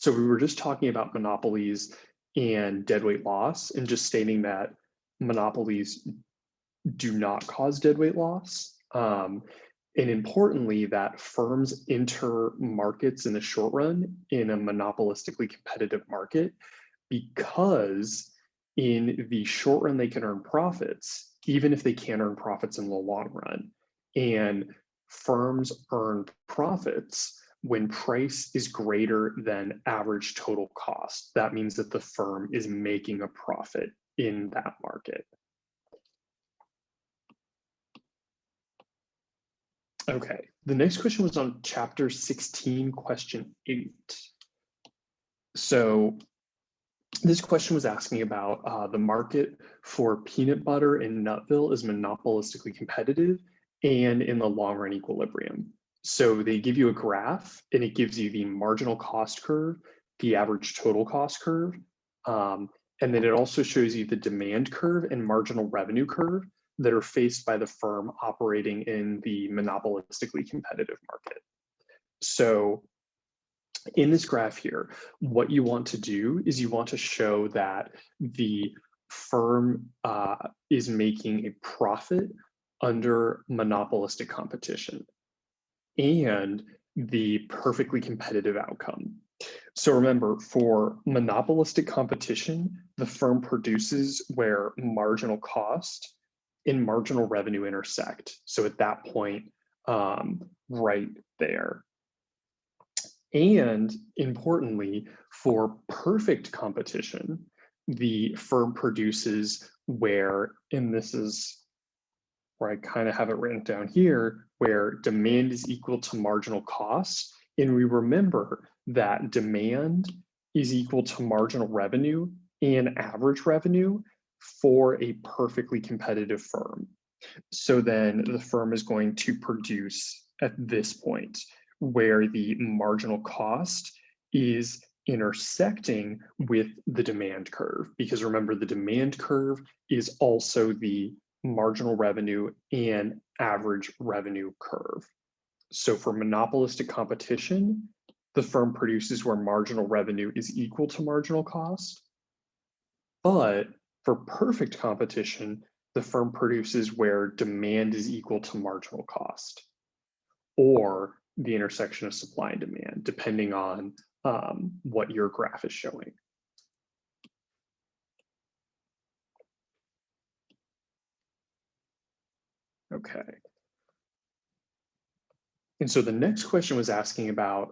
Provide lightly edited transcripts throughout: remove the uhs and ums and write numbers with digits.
So we were just talking about monopolies and deadweight loss and just stating that monopolies do not cause deadweight loss. And importantly, that firms enter markets in the short run in a monopolistically competitive market because in the short run, they can earn profits, even if they can't earn profits in the long run. And firms earn profits when price is greater than average total cost. That means that the firm is making a profit in that market. Okay, the next question was on chapter 16, question 8. So this question was asking about the market for peanut butter in Nutville is monopolistically competitive and in the long run equilibrium. So they give you a graph and it gives you the marginal cost curve, the average total cost curve, and then it also shows you the demand curve and marginal revenue curve that are faced by the firm operating in the monopolistically competitive market. So in this graph here, what you want to do is you want to show that the firm is making a profit under monopolistic competition and the perfectly competitive outcome. So remember, for monopolistic competition, the firm produces where marginal cost and marginal revenue intersect. So at that point, right there. And importantly, for perfect competition, the firm produces where, and this is where I kind of have it written down here, where demand is equal to marginal cost. And we remember that demand is equal to marginal revenue and average revenue for a perfectly competitive firm. So then the firm is going to produce at this point where the marginal cost is intersecting with the demand curve. Because remember, the demand curve is also the marginal revenue and average revenue curve. So for monopolistic competition, the firm produces where marginal revenue is equal to marginal cost. But for perfect competition, the firm produces where demand is equal to marginal cost, or the intersection of supply and demand, depending on what your graph is showing. Okay. And so the next question was asking about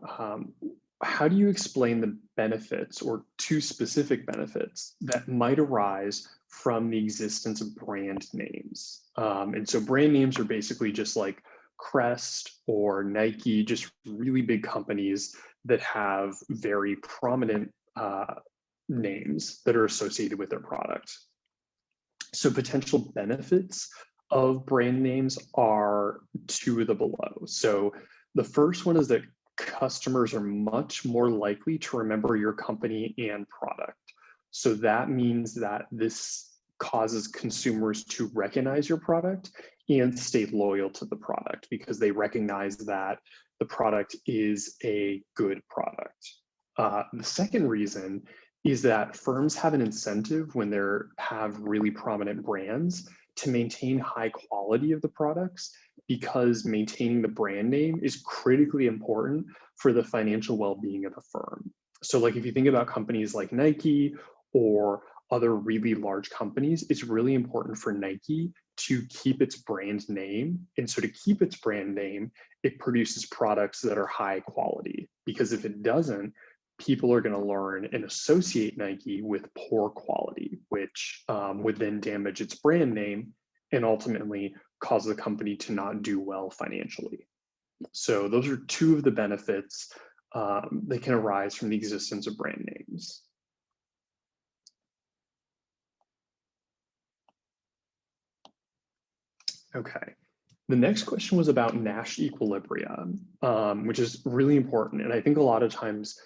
how do you explain the benefits or two specific benefits that might arise from the existence of brand names? And so brand names are basically just like Crest or Nike, just really big companies that have very prominent names that are associated with their product. So potential benefits of brand names are two of the below. So the first one is that customers are much more likely to remember your company and product. So that means that this causes consumers to recognize your product and stay loyal to the product because they recognize that the product is a good product. The second reason is that firms have an incentive when they have really prominent brands to maintain high quality of the products, because maintaining the brand name is critically important for the financial well-being of the firm. So like if you think about companies like Nike or other really large companies, it's really important for Nike to keep its brand name. And so to keep its brand name, it produces products that are high quality, because if it doesn't, people are going to learn and associate Nike with poor quality, which would then damage its brand name and ultimately cause the company to not do well financially. So those are two of the benefits that can arise from the existence of brand names. Okay. The next question was about Nash equilibrium, which is really important. And I think a lot of times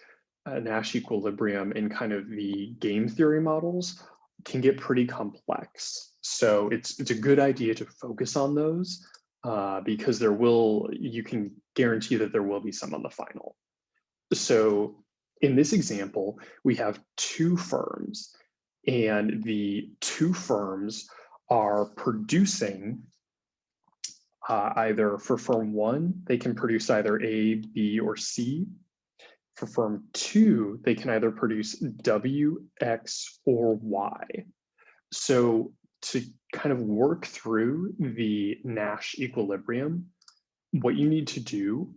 Nash equilibrium in kind of the game theory models can get pretty complex. So it's a good idea to focus on those because you can guarantee that there will be some on the final. So In this example, we have two firms, and the two firms are producing either for firm one, they can produce either A, B, or C. For firm two, they can either produce W, X, or Y. So to kind of work through the Nash equilibrium, what you need to do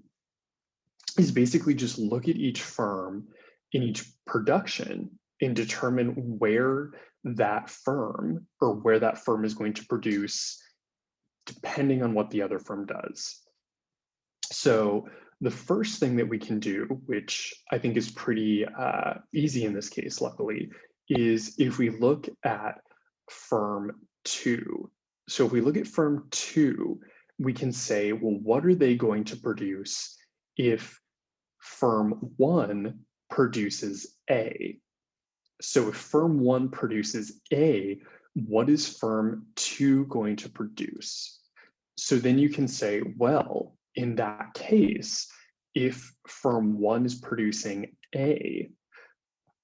is basically just look at each firm in each production and determine where that firm is going to produce depending on what the other firm does. So the first thing that we can do, which I think is pretty easy in this case, luckily, is if we look at firm two. So if we look at firm two, we can say, well, what are they going to produce if firm one produces A? So if firm one produces A, what is firm two going to produce? So then you can say, well, in that case, if firm one is producing A,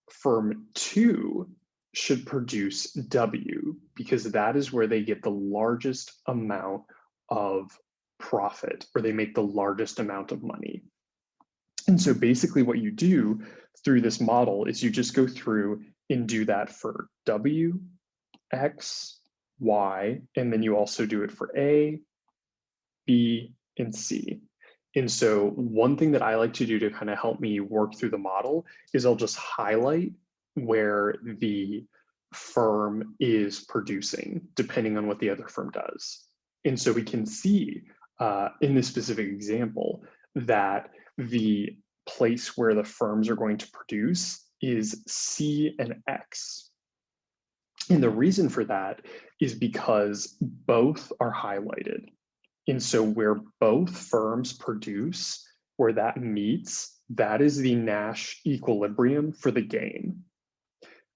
firm two should produce W, because that is where they get the largest amount of profit, or they make the largest amount of money. And so basically what you do through this model is you just go through and do that for W, X, Y, and then you also do it for A, B, and C. And so one thing that I like to do to kind of help me work through the model is I'll just highlight where the firm is producing, depending on what the other firm does. And so we can see in this specific example that the place where the firms are going to produce is C and X. And the reason for that is because both are highlighted. And so where both firms produce, where that meets, that is the Nash equilibrium for the game.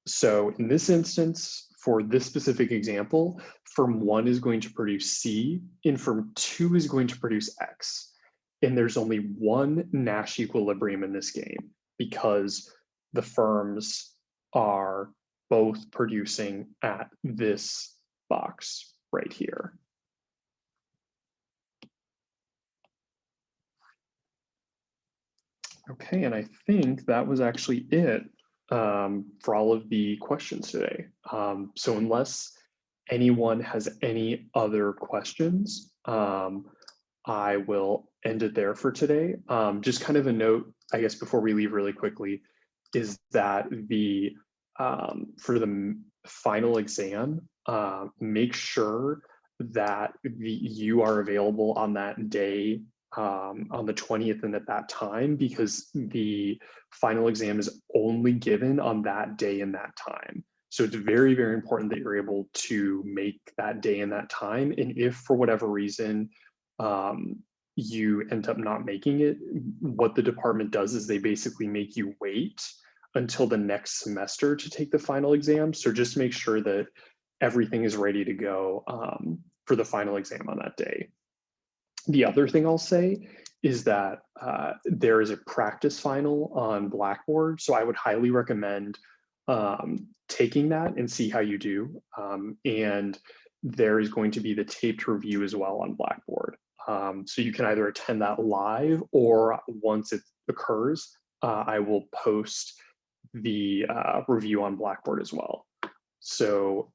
So in this instance, for this specific example, firm one is going to produce C, and firm two is going to produce X. And there's only one Nash equilibrium in this game because the firms are both producing at this box right here. Okay, and I think that was actually it for all of the questions today. So unless anyone has any other questions, I will end it there for today. Just kind of a note, I guess, before we leave really quickly, is that the for the final exam, make sure that you are available on that day, on the 20th and at that time, because the final exam is only given on that day and that time. So it's very, very important that you're able to make that day and that time. And if for whatever reason, you end up not making it, what the department does is they basically make you wait until the next semester to take the final exam. So just make sure that everything is ready to go for the final exam on that day. The other thing I'll say is that there is a practice final on Blackboard. So I would highly recommend taking that and see how you do. And there is going to be the taped review as well on Blackboard. So you can either attend that live, or once it occurs, I will post the review on Blackboard as well. So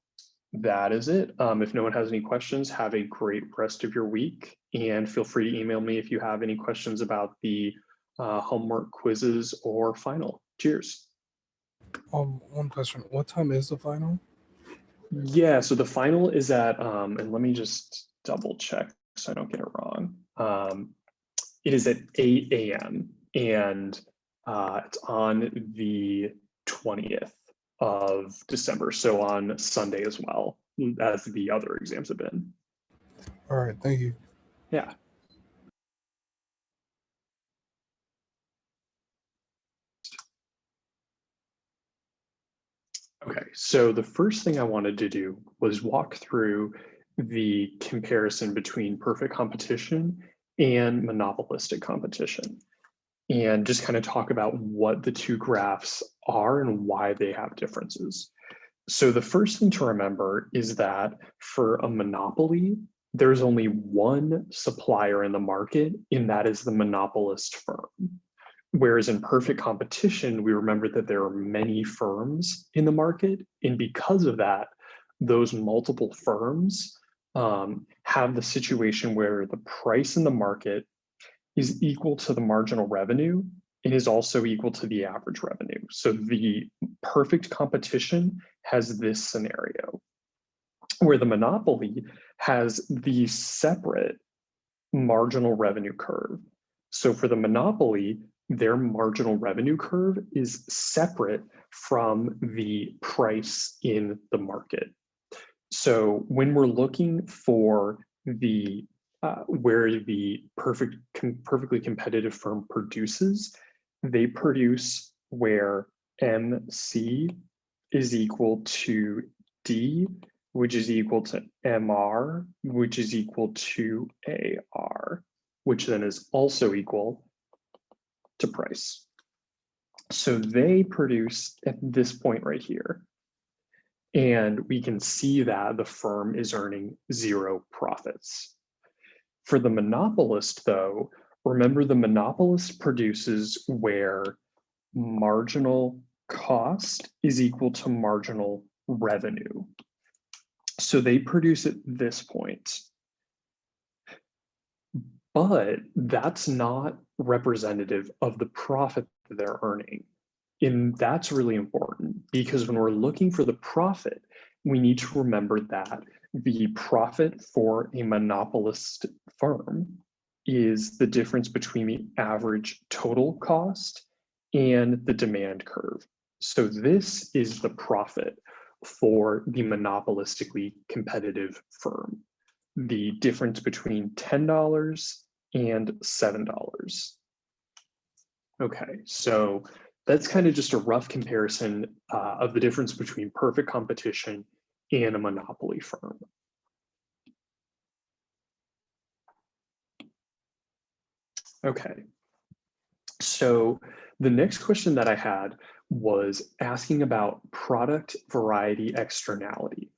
that is it. If no one has any questions, have a great rest of your week, and feel free to email me if you have any questions about the homework, quizzes, or final. Cheers. One question. What time is the final? Yeah, so the final is at, and let me just double check so I don't get it wrong. It is at 8 a.m. and it's on the 20th of December. So on Sunday as well, as the other exams have been. All right, thank you. Yeah. Okay, so the first thing I wanted to do was walk through the comparison between perfect competition and monopolistic competition. and just kind of talk about what the two graphs are and why they have differences. So the first thing to remember is that for a monopoly, there's only one supplier in the market, and that is the monopolist firm. Whereas in perfect competition, we remember that there are many firms in the market. And because of that, those multiple firms have the situation where the price in the market is equal to the marginal revenue and is also equal to the average revenue. So the perfect competition has this scenario where the monopoly has the separate marginal revenue curve. So for the monopoly, their marginal revenue curve is separate from the price in the market. So when we're looking for the where the perfectly competitive firm produces, they produce where MC is equal to D, which is equal to MR, which is equal to AR, which then is also equal to price. So they produce at this point right here. And we can see that the firm is earning zero profits. For the monopolist, though, remember the monopolist produces where marginal cost is equal to marginal revenue. So they produce at this point. But that's not representative of the profit that they're earning. And that's really important because when we're looking for the profit, we need to remember that the profit for a monopolist firm is the difference between the average total cost and the demand curve. So this is the profit for the monopolistically competitive firm, the difference between $10 and $7. Okay, so that's kind of just a rough comparison of the difference between perfect competition and a monopoly firm. Okay, so the next question that I had was asking about product variety externality.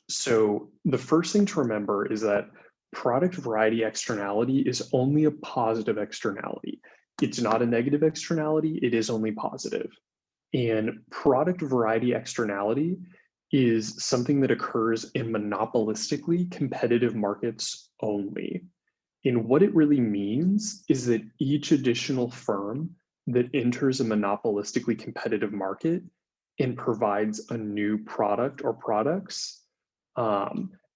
So the first thing to remember is that product variety externality is only a positive externality. It's not a negative externality, it is only positive. And product variety externality is something that occurs in monopolistically competitive markets only. And what it really means is that each additional firm that enters a monopolistically competitive market and provides a new product or products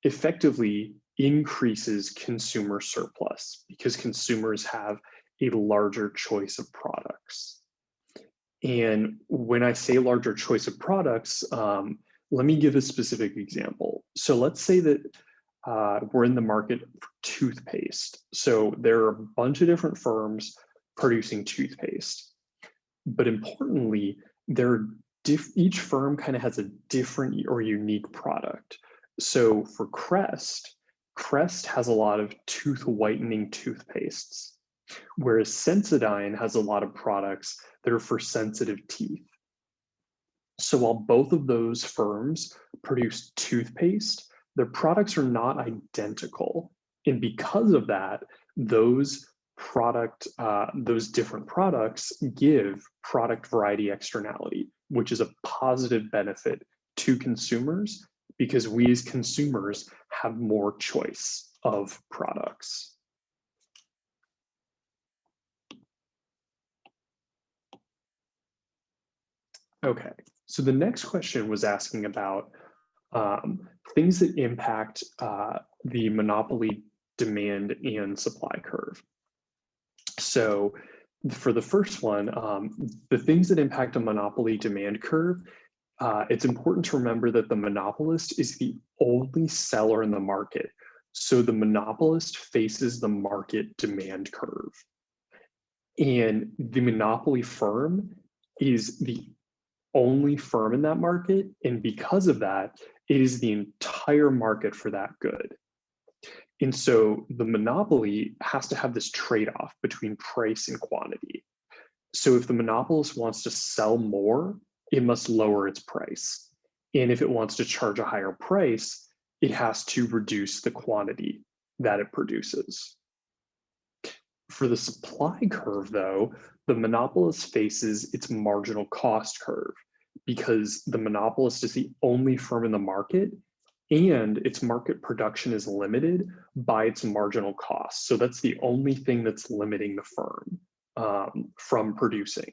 effectively increases consumer surplus because consumers have a larger choice of products. And when I say larger choice of products, let me give a specific example. So let's say that we're in the market for toothpaste. So there are a bunch of different firms producing toothpaste. But importantly, each firm kind of has a different or unique product. So for Crest has a lot of tooth whitening toothpastes, whereas Sensodyne has a lot of products that are for sensitive teeth. So while both of those firms produce toothpaste, their products are not identical. And because of that, those different products give product variety externality, which is a positive benefit to consumers because we as consumers have more choice of products. Okay, so the next question was asking about things that impact the monopoly demand and supply curve. So for the first one, the things that impact a monopoly demand curve, it's important to remember that the monopolist is the only seller in the market. So the monopolist faces the market demand curve. And the monopoly firm is the only firm in that market. And because of that, it is the entire market for that good. And so the monopoly has to have this trade-off between price and quantity. So if the monopolist wants to sell more, it must lower its price. And if it wants to charge a higher price, it has to reduce the quantity that it produces. For the supply curve, though, the monopolist faces its marginal cost curve because the monopolist is the only firm in the market and its market production is limited by its marginal cost. So that's the only thing that's limiting the firm from producing.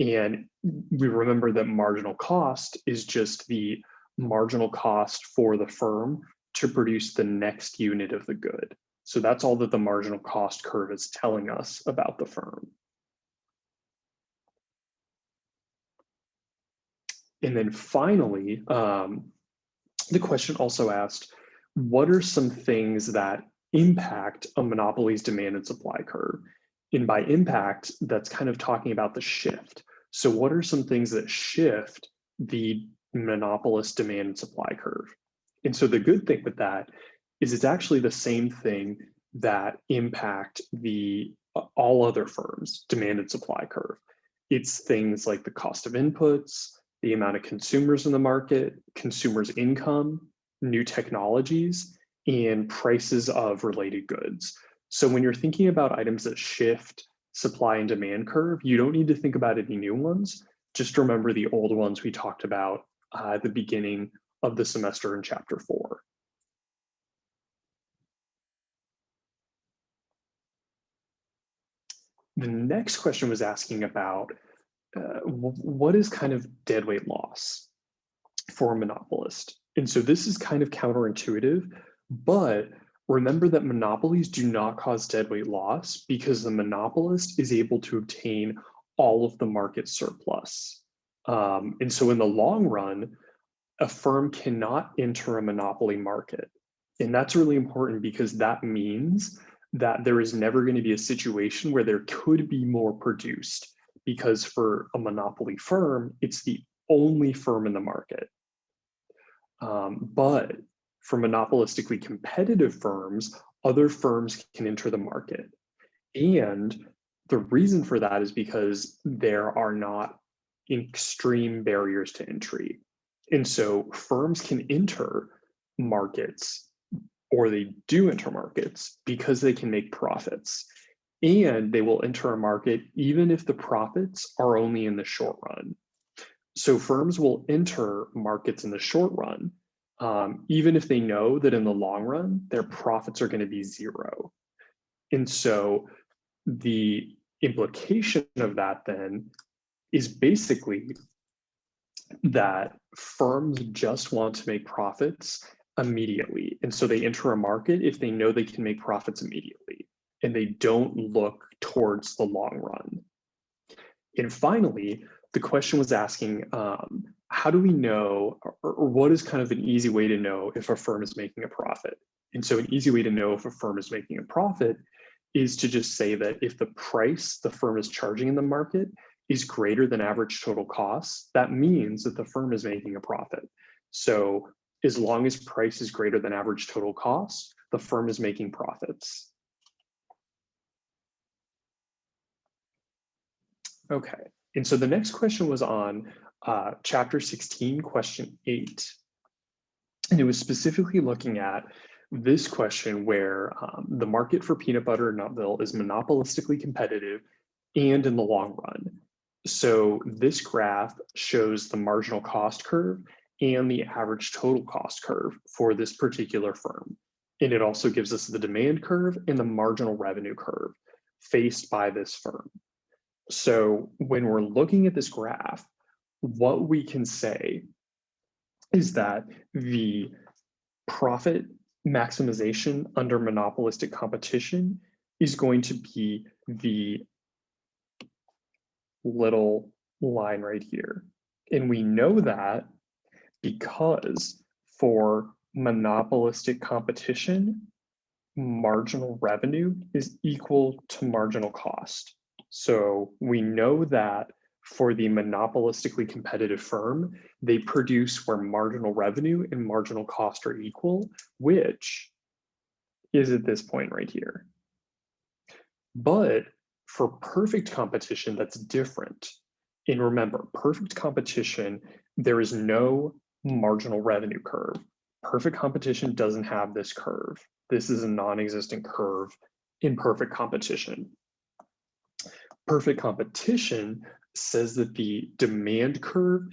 And we remember that marginal cost is just the marginal cost for the firm to produce the next unit of the good. So that's all that the marginal cost curve is telling us about the firm. And then finally, the question also asked, what are some things that impact a monopoly's demand and supply curve? And by impact, that's kind of talking about the shift. So what are some things that shift the monopolist demand and supply curve? And so the good thing with that is it's actually the same thing that impact the all other firms' demand and supply curve. It's things like the cost of inputs, the amount of consumers in the market, consumers' income, new technologies, and prices of related goods. So when you're thinking about items that shift supply and demand curve, you don't need to think about any new ones. Just remember the old ones we talked about at the beginning of the semester in chapter 4. The next question was asking about what is kind of deadweight loss for a monopolist? And so this is kind of counterintuitive, but remember that monopolies do not cause deadweight loss because the monopolist is able to obtain all of the market surplus. And so in the long run, a firm cannot enter a monopoly market. And that's really important because that means that there is never going to be a situation where there could be more produced, because for a monopoly firm, it's the only firm in the market. But for monopolistically competitive firms, other firms can enter the market. And the reason for that is because there are not extreme barriers to entry. And so firms can enter markets, or they do enter markets because they can make profits. And they will enter a market even if the profits are only in the short run. So firms will enter markets in the short run, even if they know that in the long run, their profits are going to be zero. And so the implication of that then is basically that firms just want to make profits immediately. And so they enter a market if they know they can make profits immediately, and they don't look towards the long run. And finally, the question was asking, how do we know, or what is kind of an easy way to know if a firm is making a profit? And so an easy way to know if a firm is making a profit is to just say that if the price the firm is charging in the market is greater than average total costs, that means that the firm is making a profit. So as long as price is greater than average total cost, the firm is making profits. Okay, and so the next question was on chapter 16, question 8. And it was specifically looking at this question where the market for peanut butter and Nutville is monopolistically competitive and in the long run. So this graph shows the marginal cost curve and the average total cost curve for this particular firm. And it also gives us the demand curve and the marginal revenue curve faced by this firm. So when we're looking at this graph, what we can say is that the profit maximization under monopolistic competition is going to be the little line right here. And we know that because for monopolistic competition, marginal revenue is equal to marginal cost. So we know that for the monopolistically competitive firm, they produce where marginal revenue and marginal cost are equal, which is at this point right here. But For perfect competition, that's different. And remember, perfect competition, there is no marginal revenue curve. Perfect competition doesn't have this curve. This is a non-existent curve in perfect competition. Perfect competition says that the demand curve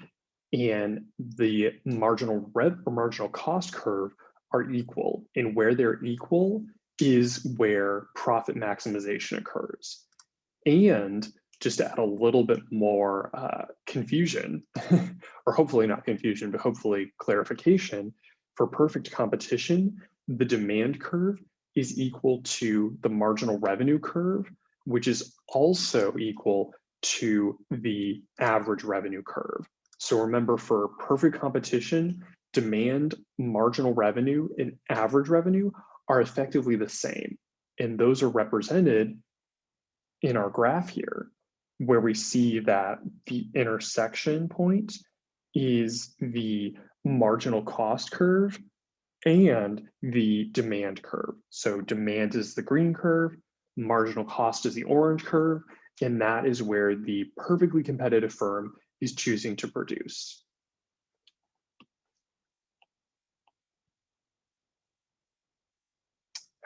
and the marginal cost curve are equal. And where they're equal is where profit maximization occurs. And just to add a little bit more confusion, or hopefully not confusion, but hopefully clarification, for perfect competition, the demand curve is equal to the marginal revenue curve, which is also equal to the average revenue curve. So remember, for perfect competition, demand, marginal revenue, and average revenue are effectively the same. And those are represented in our graph here, where we see that the intersection point is the marginal cost curve and the demand curve. So demand is the green curve, marginal cost is the orange curve, and that is where the perfectly competitive firm is choosing to produce.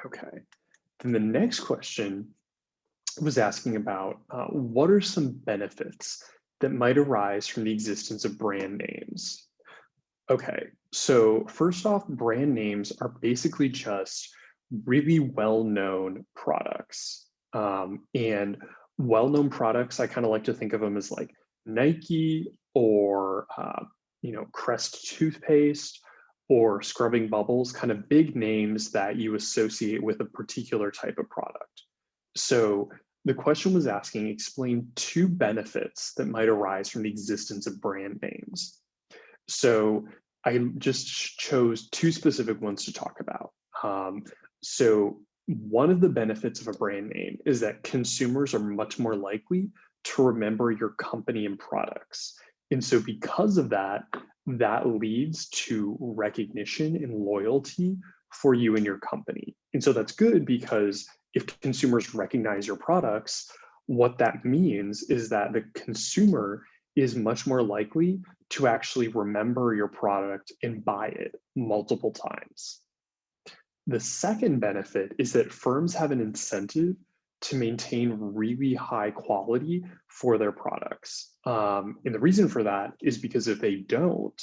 Okay, then the next question was asking about what are some benefits that might arise from the existence of brand names? Okay, so first off, brand names are basically just really well-known products. And well-known products, I kind of like to think of them as like Nike or Crest toothpaste or Scrubbing Bubbles, kind of big names that you associate with a particular type of product. So the question was asking, explain two benefits that might arise from the existence of brand names. So I just chose two specific ones to talk about. So one of the benefits of a brand name is that consumers are much more likely to remember your company and products. And so because of that, that leads to recognition and loyalty for you and your company. And so that's good, because if consumers recognize your products, what that means is that the consumer is much more likely to actually remember your product and buy it multiple times. The second benefit is that firms have an incentive to maintain really high quality for their products. And the reason for that is because if they don't,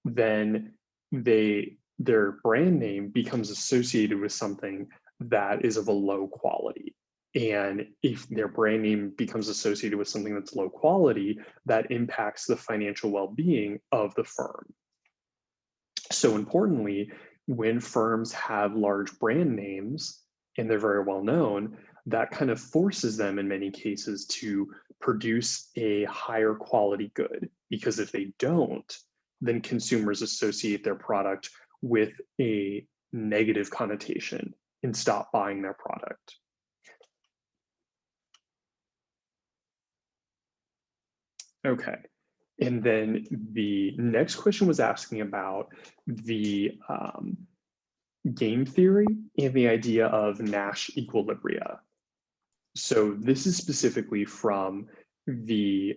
then their brand name becomes associated with something that is of a low quality. And if their brand name becomes associated with something that's low quality, that impacts the financial well-being of the firm. So importantly, when firms have large brand names and they're very well known, that kind of forces them in many cases to produce a higher quality good, because if they don't, then consumers associate their product with a negative connotation and stop buying their product. Okay, and then the next question was asking about the game theory and the idea of Nash equilibria. So this is specifically from one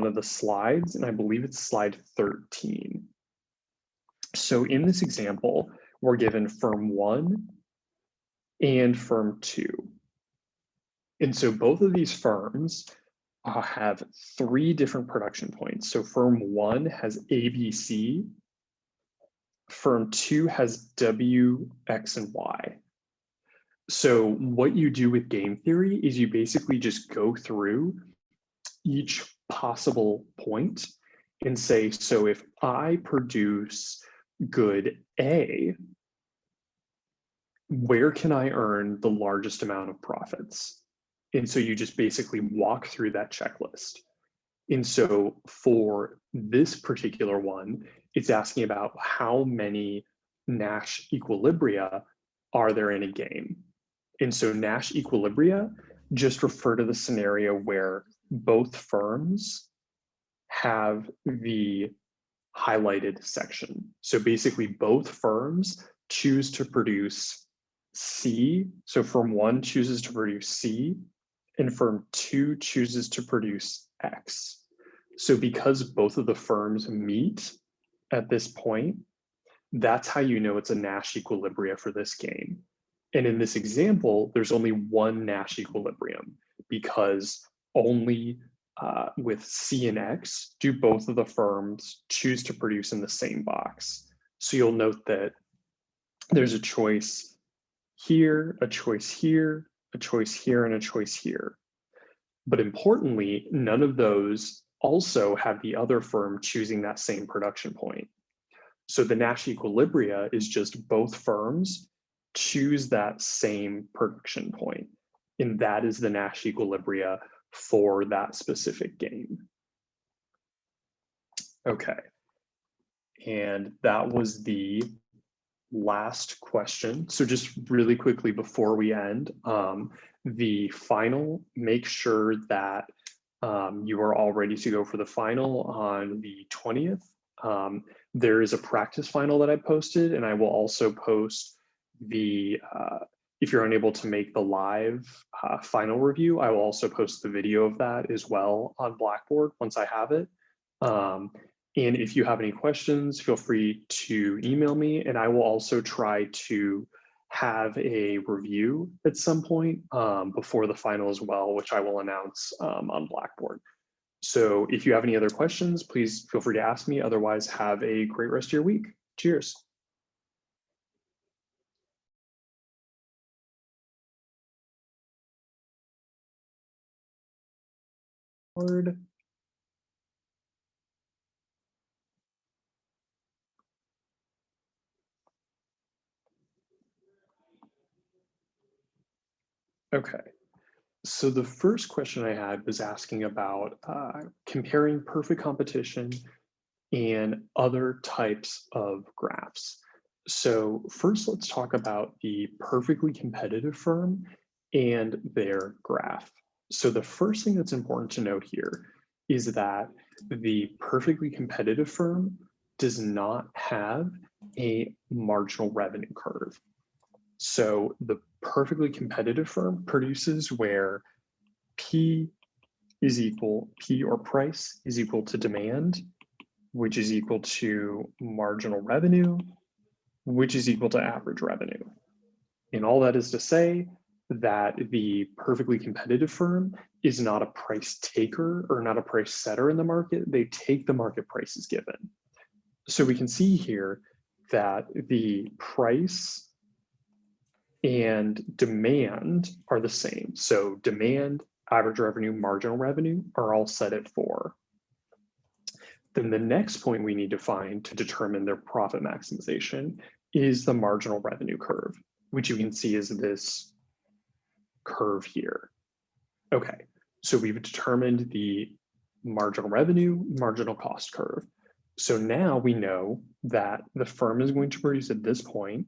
of the slides, and I believe it's slide 13. So in this example, we're given firm 1 and firm 2. And so both of these firms have 3 different production points. So firm 1 has ABC, firm 2 has W, X, and Y. So what you do with game theory is you basically just go through each possible point and say, so if I produce good A, where can I earn the largest amount of profits? And so you just basically walk through that checklist. And so for this particular one, it's asking about how many Nash equilibria are there in a game. And so Nash equilibria just refer to the scenario where both firms have the highlighted section. So basically both firms choose to produce C, so firm 1 chooses to produce C, and firm 2 chooses to produce X. So because both of the firms meet at this point, that's how you know it's a Nash equilibria for this game. And in this example, there's only one Nash equilibrium because only with C and X do both of the firms choose to produce in the same box. So you'll note that there's a choice here, a choice here, a choice here, and a choice here. But importantly, none of those also have the other firm choosing that same production point. So the Nash equilibria is just both firms choose that same production point. And that is the Nash equilibria for that specific game. Okay. And that was the last question. So just really quickly before we end, the final, make sure that you are all ready to go for the final on the 20th. There is a practice final that I posted, and I will also post the, if you're unable to make the live final review, I will also post the video of that as well on Blackboard once I have it. And if you have any questions, feel free to email me, and I will also try to have a review at some point before the final as well, which I will announce on Blackboard. So if you have any other questions, please feel free to ask me. Otherwise, have a great rest of your week. Cheers. Okay. So the first question I had was asking about comparing perfect competition and other types of graphs. So first, let's talk about the perfectly competitive firm and their graph. So the first thing that's important to note here is that the perfectly competitive firm does not have a marginal revenue curve. So the perfectly competitive firm produces where P is equal, P or price is equal to demand, which is equal to marginal revenue, which is equal to average revenue. And all that is to say that the perfectly competitive firm is not a price taker or not a price setter in the market. They take the market prices given. So we can see here that the price and demand are the same. So demand, average revenue, marginal revenue are all set at 4. Then the next point we need to find to determine their profit maximization is the marginal revenue curve, which you can see is this curve here. Okay, so we've determined the marginal revenue, marginal cost curve. So now we know that the firm is going to produce at this point,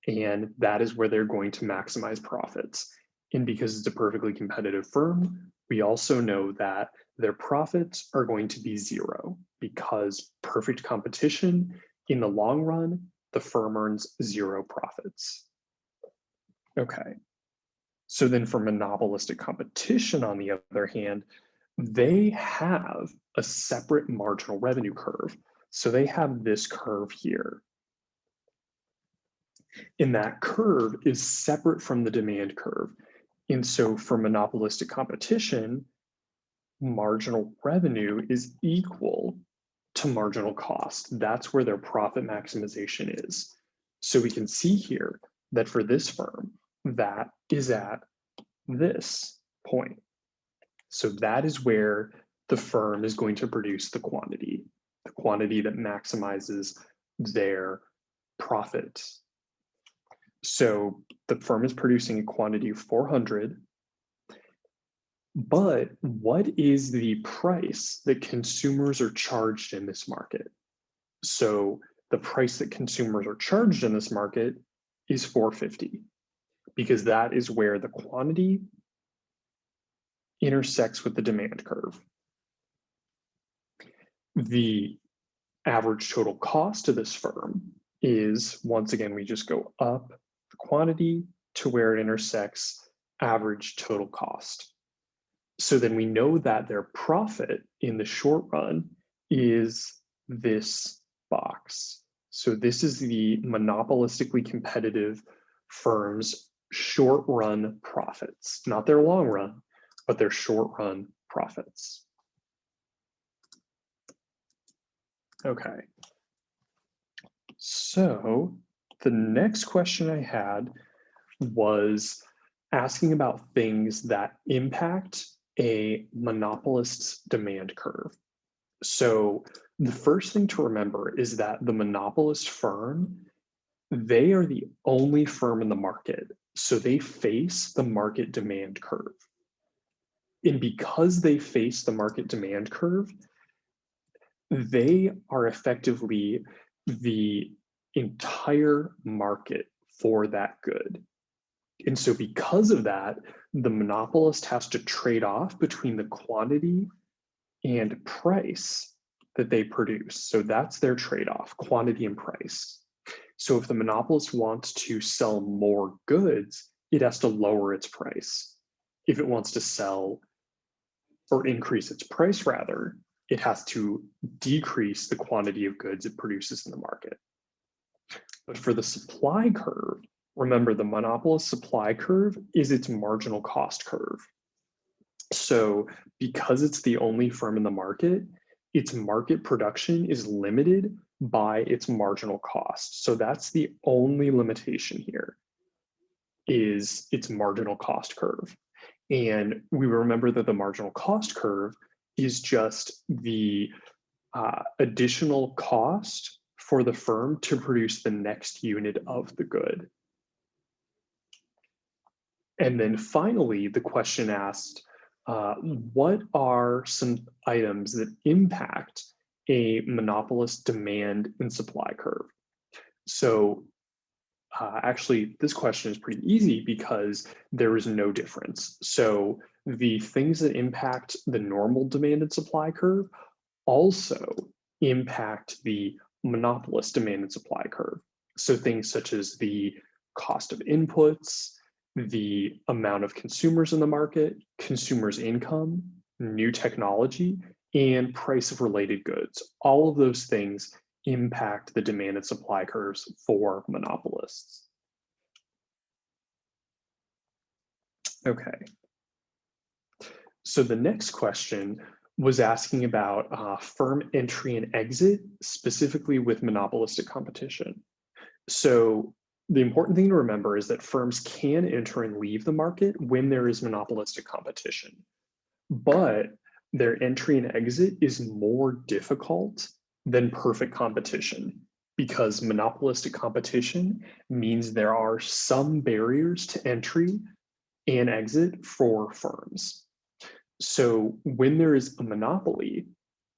and that is where they're going to maximize profits. And because it's a perfectly competitive firm, we also know that their profits are going to be 0 because perfect competition, in the long run, the firm earns 0 profits. Okay. So then for monopolistic competition, on the other hand, they have a separate marginal revenue curve. So they have this curve here. And that curve is separate from the demand curve. And so for monopolistic competition, marginal revenue is equal to marginal cost. That's where their profit maximization is. So we can see here that for this firm, that is at this point. So that is where the firm is going to produce the quantity that maximizes their profit. So the firm is producing a quantity of 400, but what is the price that consumers are charged in this market? So the price that consumers are charged in this market is 450, because that is where the quantity intersects with the demand curve. The average total cost of this firm is, once again, we just go up the quantity to where it intersects average total cost. So then we know that their profit in the short run is this box. So this is the monopolistically competitive firm's short run profits, not their long run, but their short run profits. Okay. So the next question I had was asking about things that impact a monopolist's demand curve. So the first thing to remember is that the monopolist firm, they are the only firm in the market. So they face the market demand curve. And because they face the market demand curve, they are effectively the entire market for that good. And so because of that, the monopolist has to trade off between the quantity and price that they produce. So that's their trade-off, quantity and price. So if the monopolist wants to sell more goods, it has to lower its price. If it wants to sell or increase its price rather, it has to decrease the quantity of goods it produces in the market. But for the supply curve, remember the monopolist supply curve is its marginal cost curve. So because it's the only firm in the market, its market production is limited by its marginal cost. So that's the only limitation here, is its marginal cost curve. And we remember that the marginal cost curve is just the additional cost for the firm to produce the next unit of the good. And then finally, the question asked, what are some items that impact a monopolist demand and supply curve? So actually, this question is pretty easy because there is no difference. So the things that impact the normal demand and supply curve also impact the monopolist demand and supply curve. So things such as the cost of inputs, the amount of consumers in the market, consumers' income, new technology, and price of related goods. All of those things impact the demand and supply curves for monopolists. Okay. So the next question was asking about firm entry and exit, specifically with monopolistic competition. So the important thing to remember is that firms can enter and leave the market when there is monopolistic competition, but their entry and exit is more difficult than perfect competition because monopolistic competition means there are some barriers to entry and exit for firms. So when there is a monopoly,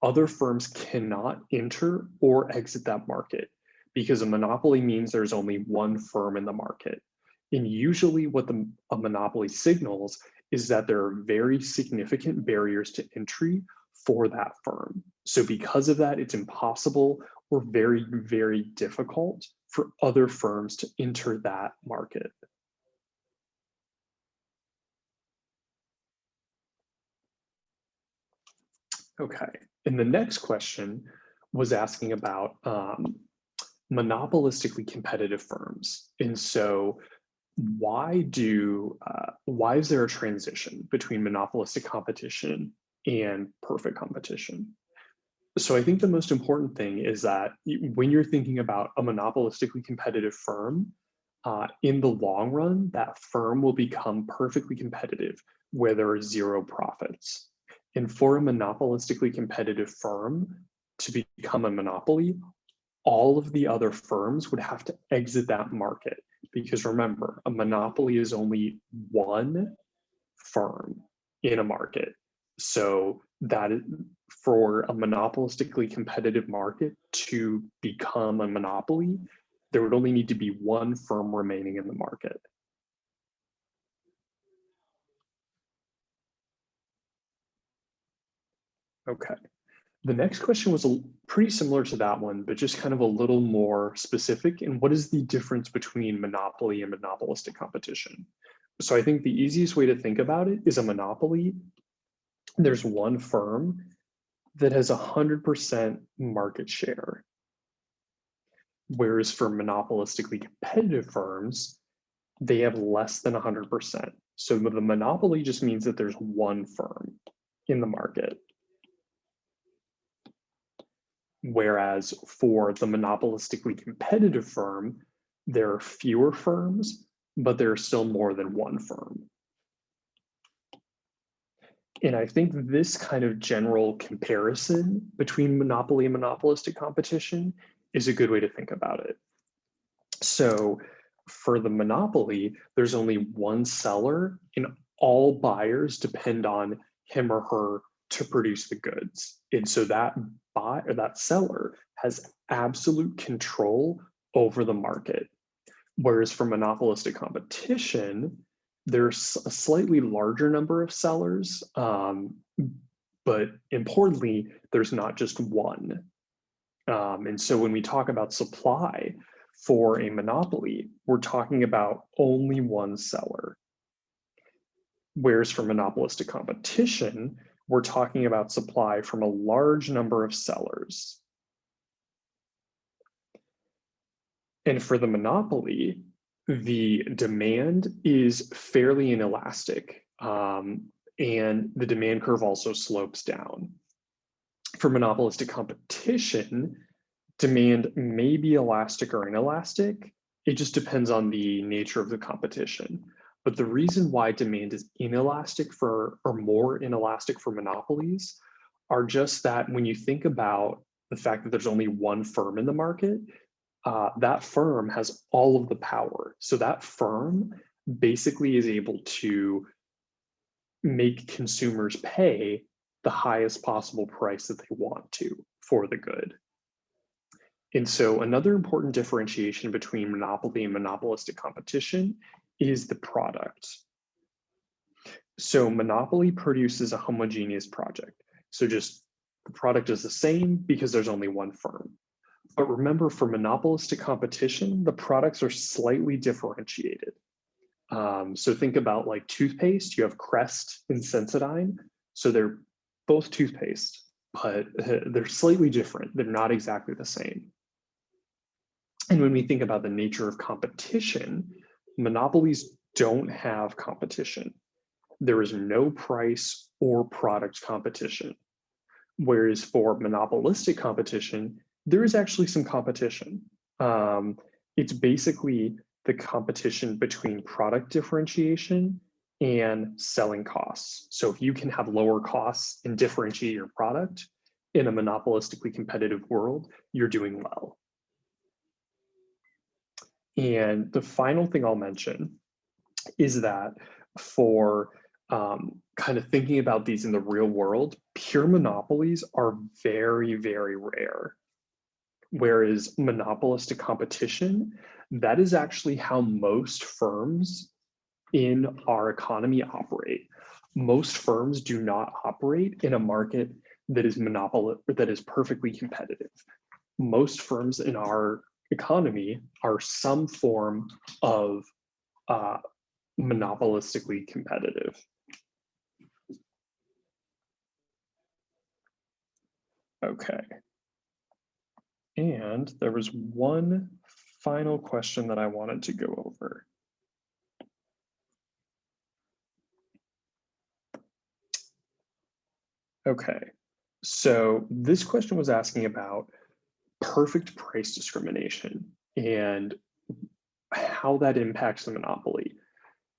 other firms cannot enter or exit that market because a monopoly means there's only one firm in the market. And usually what a monopoly signals is that there are very significant barriers to entry for that firm. So because of that, it's impossible or very, very difficult for other firms to enter that market. Okay, and the next question was asking about monopolistically competitive firms. And so why is there a transition between monopolistic competition and perfect competition? So I think the most important thing is that when you're thinking about a monopolistically competitive firm, in the long run, that firm will become perfectly competitive where there are zero profits. And for a monopolistically competitive firm to become a monopoly, all of the other firms would have to exit that market. Because remember, a monopoly is only one firm in a market. So that is, for a monopolistically competitive market to become a monopoly, there would only need to be one firm remaining in the market. Okay. The next question was pretty similar to that one, but just kind of a little more specific. And what is the difference between monopoly and monopolistic competition? So I think the easiest way to think about it is a monopoly. There's one firm that has 100% market share. Whereas for monopolistically competitive firms, they have less than 100%. So the monopoly just means that there's one firm in the market. Whereas for the monopolistically competitive firm, there are fewer firms, but there are still more than one firm. And I think this kind of general comparison between monopoly and monopolistic competition is a good way to think about it. So for the monopoly, there's only one seller and all buyers depend on him or her to produce the goods. And so that that seller has absolute control over the market. Whereas for monopolistic competition, there's a slightly larger number of sellers, but importantly, there's not just one. And so when we talk about supply for a monopoly, we're talking about only one seller. Whereas for monopolistic competition, we're talking about supply from a large number of sellers. And for the monopoly, the demand is fairly inelastic, and the demand curve also slopes down. For monopolistic competition, demand may be elastic or inelastic. It just depends on the nature of the competition. But the reason why demand is inelastic for, or more inelastic for monopolies, are just that when you think about the fact that there's only one firm in the market, that firm has all of the power. So that firm basically is able to make consumers pay the highest possible price that they want to for the good. And so another important differentiation between monopoly and monopolistic competition is the product. So monopoly produces a homogeneous project. So just the product is the same because there's only one firm. But remember, for monopolistic competition, the products are slightly differentiated. So think about like toothpaste, you have Crest and Sensodyne. So they're both toothpaste, but they're slightly different. They're not exactly the same. And when we think about the nature of competition, monopolies don't have competition. There is no price or product competition. Whereas for monopolistic competition, there is actually some competition. It's basically the competition between product differentiation and selling costs. So if you can have lower costs and differentiate your product in a monopolistically competitive world, you're doing well. And the final thing I'll mention is that for kind of thinking about these in the real world, pure monopolies are very, very rare. Whereas monopolistic competition, that is actually how most firms in our economy operate. Most firms do not operate in a market that is that is perfectly competitive. Most firms in our economy are some form of monopolistically competitive. Okay. And there was one final question that I wanted to go over. Okay, so this question was asking about perfect price discrimination and how that impacts the monopoly.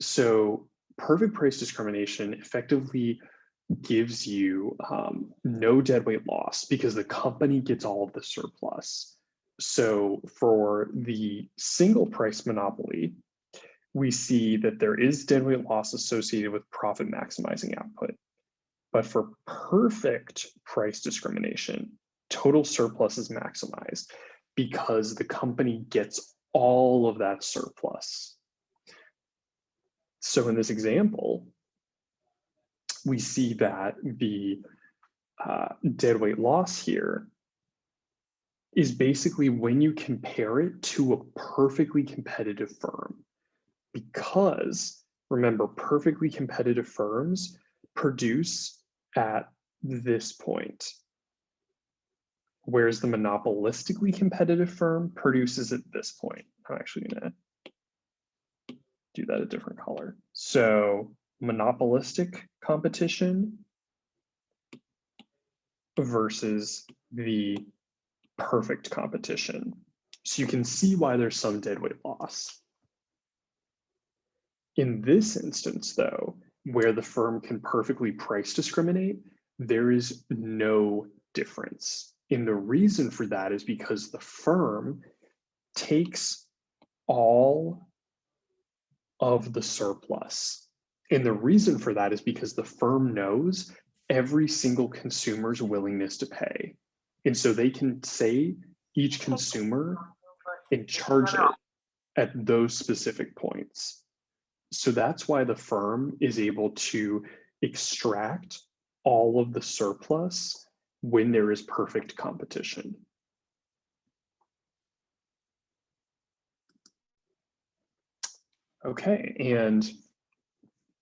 So perfect price discrimination effectively gives you no deadweight loss because the company gets all of the surplus. So for the single price monopoly, we see that there is deadweight loss associated with profit maximizing output. But for perfect price discrimination, total surplus is maximized because the company gets all of that surplus. So in this example, we see that the deadweight loss here is basically when you compare it to a perfectly competitive firm. Because remember, perfectly competitive firms produce at this point, whereas the monopolistically competitive firm produces at this point. I'm actually gonna do that a different color. So monopolistic competition versus the perfect competition. So you can see why there's some deadweight loss. In this instance, though, where the firm can perfectly price discriminate, there is no difference. And the reason for that is because the firm takes all of the surplus. And the reason for that is because the firm knows every single consumer's willingness to pay. And so they can say each consumer and charge it at those specific points. So that's why the firm is able to extract all of the surplus when there is perfect competition. Okay, and